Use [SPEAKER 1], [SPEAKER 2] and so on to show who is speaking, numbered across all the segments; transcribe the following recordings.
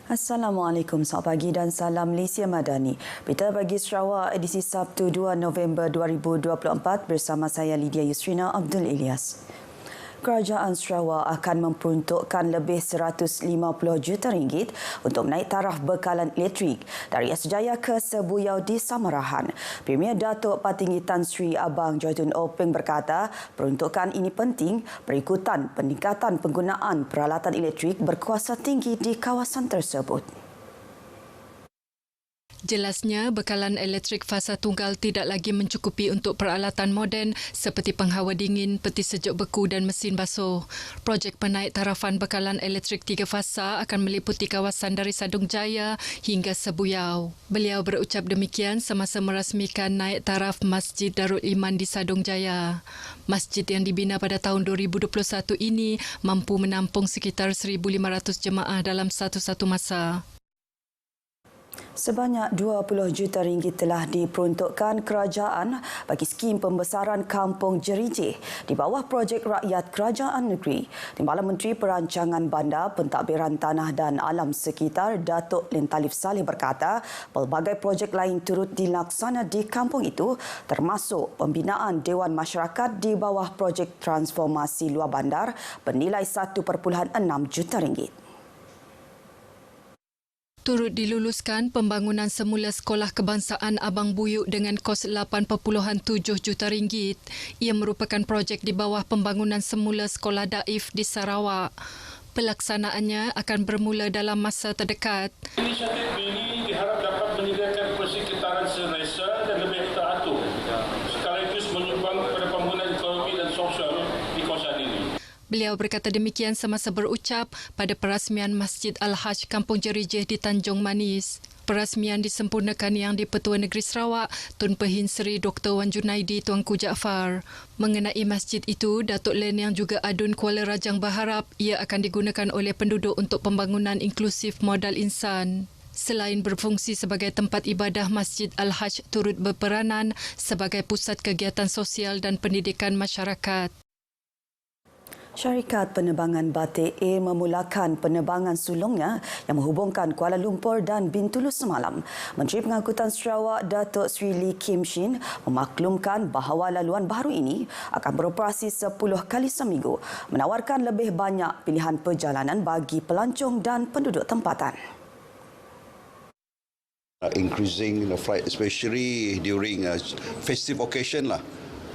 [SPEAKER 1] Assalamualaikum, selamat pagi dan salam Malaysia Madani. Berita pagi Sarawak edisi Sabtu 2 November 2024 bersama saya Lydia Yusrina Abdul Ilyas. Kerajaan Sarawak akan memperuntukkan lebih 150 juta ringgit untuk menaik taraf bekalan elektrik dari Asjaya ke Sebuyau di Samarahan. Premier Datuk Patinggi Tan Sri Abang Joytun Openg berkata, peruntukan ini penting berikutan peningkatan penggunaan peralatan elektrik berkuasa tinggi di kawasan tersebut.
[SPEAKER 2] Jelasnya, bekalan elektrik fasa tunggal tidak lagi mencukupi untuk peralatan moden seperti penghawa dingin, peti sejuk beku dan mesin basuh. Projek penaik tarafan bekalan elektrik 3 fasa akan meliputi kawasan dari Sadung Jaya hingga Sebuyau. Beliau berucap demikian semasa merasmikan naik taraf Masjid Darul Iman di Sadung Jaya. Masjid yang dibina pada tahun 2021 ini mampu menampung sekitar 1,500 jemaah dalam satu-satu masa.
[SPEAKER 1] Sebanyak 20 juta ringgit telah diperuntukkan kerajaan bagi skim pembesaran kampung Jerijih di bawah projek rakyat kerajaan negeri. Timbalan Menteri Perancangan Bandar, Pentadbiran Tanah dan Alam Sekitar Datuk Lim Talif Saleh berkata, pelbagai projek lain turut dilaksana di kampung itu termasuk pembinaan Dewan Masyarakat di bawah projek transformasi luar bandar bernilai 1.6 juta ringgit.
[SPEAKER 2] Turut diluluskan pembangunan semula sekolah kebangsaan Abang Buyuk dengan kos 8.7 juta ringgit. Ia merupakan projek di bawah pembangunan semula sekolah Daif di Sarawak. Pelaksanaannya akan bermula dalam masa terdekat.
[SPEAKER 3] Inisiatif ini diharap dapat menyediakan persekitaran selesa dan lebih teratur, sekaligus menyumbang kepada pembangunan ekonomi dan sosial di kawasan ini.
[SPEAKER 2] Beliau berkata demikian semasa berucap pada perasmian Masjid Al-Haj Kampung Jerijih di Tanjung Manis. Perasmian disempurnakan Yang di-Pertua Negeri Sarawak, Tun Pehin Seri Dr. Wan Junaidi Tuanku Jaafar. Mengenai masjid itu, Datuk Len yang juga adun Kuala Rajang berharap ia akan digunakan oleh penduduk untuk pembangunan inklusif modal insan. Selain berfungsi sebagai tempat ibadah, Masjid Al-Haj turut berperanan sebagai pusat kegiatan sosial dan pendidikan masyarakat.
[SPEAKER 1] Syarikat Penerbangan Batik Air memulakan penerbangan sulungnya yang menghubungkan Kuala Lumpur dan Bintulu semalam. Menteri Pengangkutan Sarawak Datuk Sri Lee Kim Shin memaklumkan bahawa laluan baru ini akan beroperasi 10 kali seminggu, menawarkan lebih banyak pilihan perjalanan bagi pelancong dan penduduk tempatan.
[SPEAKER 4] Increasing the flight, especially during festive occasion lah.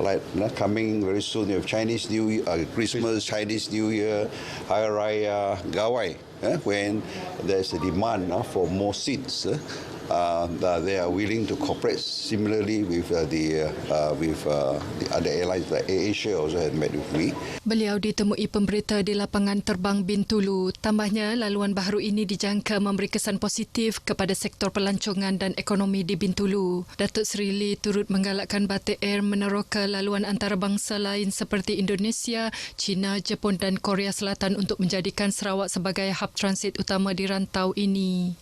[SPEAKER 4] Like coming very soon, you have Chinese New Year, Christmas, Chinese New Year, Hari Raya, Gawai. When there's a demand for more seats, they are willing to cooperate. Similarly, with the other airlines like AirAsia also had met with me.
[SPEAKER 2] Beliau ditemui pemberita di lapangan terbang Bintulu. Tambahnya, laluan baru ini dijangka memberi kesan positif kepada sektor pelancongan dan ekonomi di Bintulu. Datuk Seri Lee turut menggalakkan Batik Air meneroka laluan antarabangsa lain seperti Indonesia, China, Jepun dan Korea Selatan untuk menjadikan Sarawak sebagai hub transit utama di rantau ini.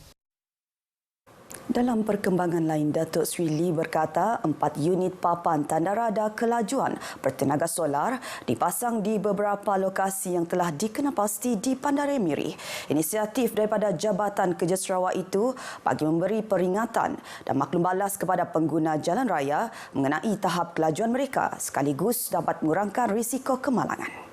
[SPEAKER 1] Dalam perkembangan lain, Datuk Sri Lee berkata 4 unit papan tanda radar kelajuan bertenaga solar dipasang di beberapa lokasi yang telah dikenal pasti di Bandaraya Miri. Inisiatif daripada Jabatan Kerja Sarawak itu bagi memberi peringatan dan maklum balas kepada pengguna jalan raya mengenai tahap kelajuan mereka sekaligus dapat mengurangkan risiko kemalangan.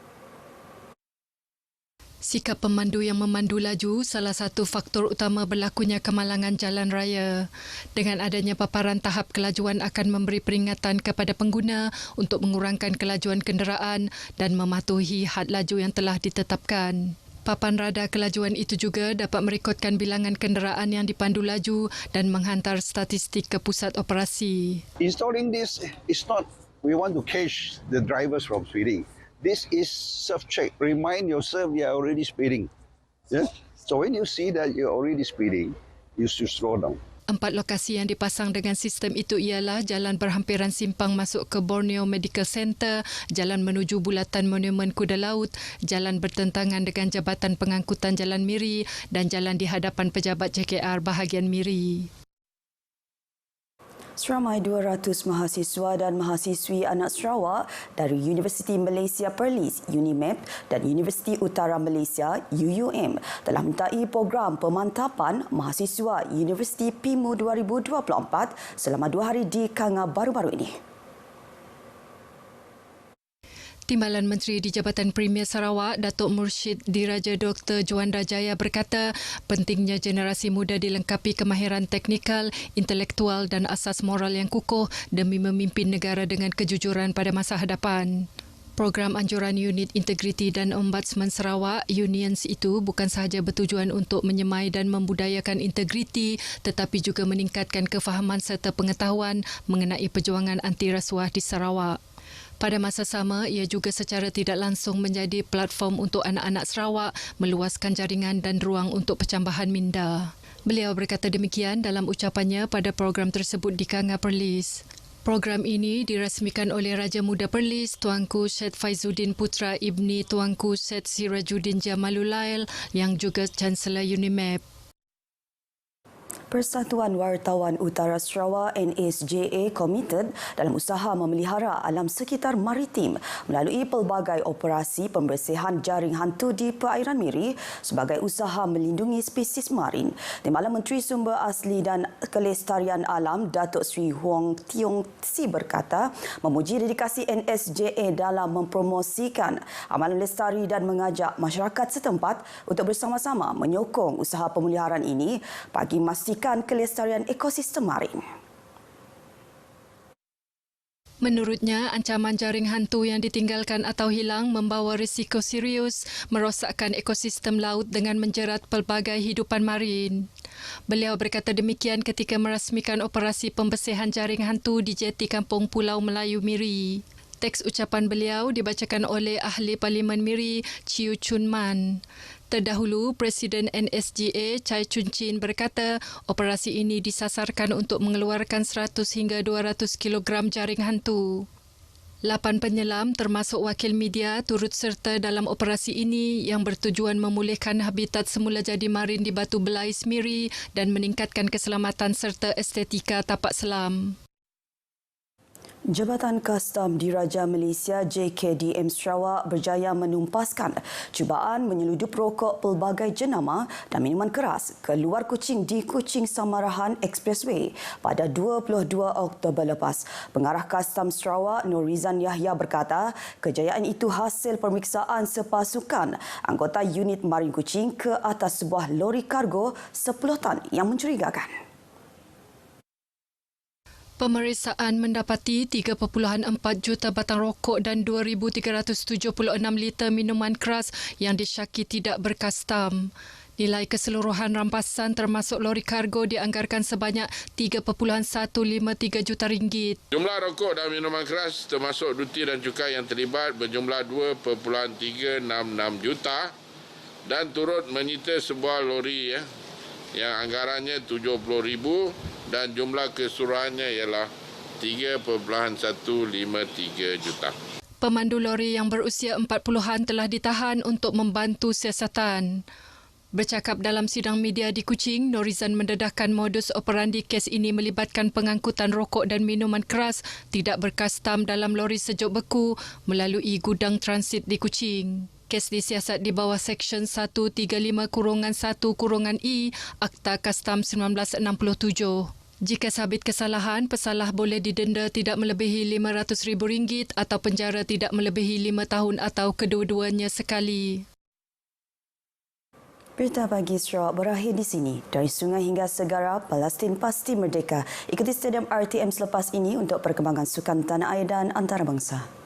[SPEAKER 2] Sikap pemandu yang memandu laju salah satu faktor utama berlakunya kemalangan jalan raya. Dengan adanya paparan tahap kelajuan akan memberi peringatan kepada pengguna untuk mengurangkan kelajuan kenderaan dan mematuhi had laju yang telah ditetapkan. Papan radar kelajuan itu juga dapat merekodkan bilangan kenderaan yang dipandu laju dan menghantar statistik ke pusat operasi.
[SPEAKER 5] Installing this is not we want to catch the drivers from speeding. This is self-check. Remind yourself you are already speeding. Yeah? So when you see that you are already speeding, you should slow down.
[SPEAKER 2] 4 lokasi yang dipasang dengan sistem itu ialah jalan berhampiran simpang masuk ke Borneo Medical Centre, jalan menuju bulatan Monumen Kuda Laut, jalan bertentangan dengan Jabatan Pengangkutan Jalan Miri dan jalan di hadapan pejabat JKR bahagian Miri.
[SPEAKER 1] Seramai 200 mahasiswa dan mahasiswi anak Sarawak dari Universiti Malaysia Perlis (UNIMAP) dan Universiti Utara Malaysia (UUM) telah mentai program pemantapan mahasiswa Universiti PIMU 2024 selama 2 hari di Kanga baru-baru ini.
[SPEAKER 2] Timbalan Menteri di Jabatan Premier Sarawak, Datuk Mursyid Diraja Dr. Juanda Jaya berkata pentingnya generasi muda dilengkapi kemahiran teknikal, intelektual dan asas moral yang kukuh demi memimpin negara dengan kejujuran pada masa hadapan. Program anjuran Unit Integriti dan Ombudsman Sarawak, Unions itu bukan sahaja bertujuan untuk menyemai dan membudayakan integriti tetapi juga meningkatkan kefahaman serta pengetahuan mengenai perjuangan anti rasuah di Sarawak. Pada masa sama, ia juga secara tidak langsung menjadi platform untuk anak-anak Sarawak meluaskan jaringan dan ruang untuk percambahan minda. Beliau berkata demikian dalam ucapannya pada program tersebut di Kanga Perlis. Program ini dirasmikan oleh Raja Muda Perlis, Tuanku Syed Faizuddin Putra Ibni Tuanku Syed Sirajuddin Jamalulail yang juga Chancellor UNIMAP.
[SPEAKER 1] Persatuan Wartawan Utara Sarawak NSJA komited dalam usaha memelihara alam sekitar maritim melalui pelbagai operasi pembersihan jaring hantu di perairan Miri sebagai usaha melindungi spesies marin. Timbalan Menteri Sumber Asli dan Kelestarian Alam Datuk Seri Huang Tiong Si berkata memuji dedikasi NSJA dalam mempromosikan amalan lestari dan mengajak masyarakat setempat untuk bersama-sama menyokong usaha pemeliharaan ini bagi memastikan kelestarian ekosistem marin.
[SPEAKER 2] Menurutnya, ancaman jaring hantu yang ditinggalkan atau hilang membawa risiko serius merosakkan ekosistem laut dengan menjerat pelbagai hidupan marin. Beliau berkata demikian ketika merasmikan operasi pembersihan jaring hantu di jeti Kampung Pulau Melayu Miri. Teks ucapan beliau dibacakan oleh Ahli Parlimen Miri, Chiu Chun Man. Terdahulu, Presiden NSJA Chai Chun Chin berkata operasi ini disasarkan untuk mengeluarkan 100 hingga 200 kilogram jaring hantu. 8 penyelam termasuk wakil media turut serta dalam operasi ini yang bertujuan memulihkan habitat semula jadi marin di Batu Belais Miri dan meningkatkan keselamatan serta estetika tapak selam.
[SPEAKER 1] Jabatan Kastam Diraja Malaysia JKDM Sarawak berjaya menumpaskan cubaan menyeludup rokok pelbagai jenama dan minuman keras ke luar Kuching di Kuching Samarahan Expressway pada 22 Oktober lepas. Pengarah Kastam Sarawak Norizan Yahya berkata kejayaan itu hasil pemeriksaan sepasukan anggota unit Marin Kuching ke atas sebuah lori kargo 10 tan yang mencurigakan.
[SPEAKER 2] Pemeriksaan mendapati 3.4 juta batang rokok dan 2,376 liter minuman keras yang disyaki tidak berkastam. Nilai keseluruhan rampasan termasuk lori kargo dianggarkan sebanyak 3.153 juta ringgit.
[SPEAKER 3] Jumlah rokok dan minuman keras termasuk duti dan cukai yang terlibat berjumlah 2.366 juta dan turut menyita sebuah lori yang anggarannya 70,000 dan jumlah keseluruhannya ialah 3.153 juta.
[SPEAKER 2] Pemandu lori yang berusia 40-an telah ditahan untuk membantu siasatan. Bercakap dalam sidang media di Kuching, Norizan mendedahkan modus operandi kes ini melibatkan pengangkutan rokok dan minuman keras tidak berkastam dalam lori sejuk beku melalui gudang transit di Kuching. Kes disiasat di bawah Seksyen 135-1-E Akta Kastam 1967. Jika sabit kesalahan, pesalah boleh didenda tidak melebihi RM500,000 atau penjara tidak melebihi 5 tahun atau kedua-duanya sekali.
[SPEAKER 1] Berita pagi Sarawak berakhir di sini. Dari sungai hingga segara, Palestin pasti merdeka. Ikuti Stadium RTM selepas ini untuk perkembangan sukan tanah air dan antarabangsa.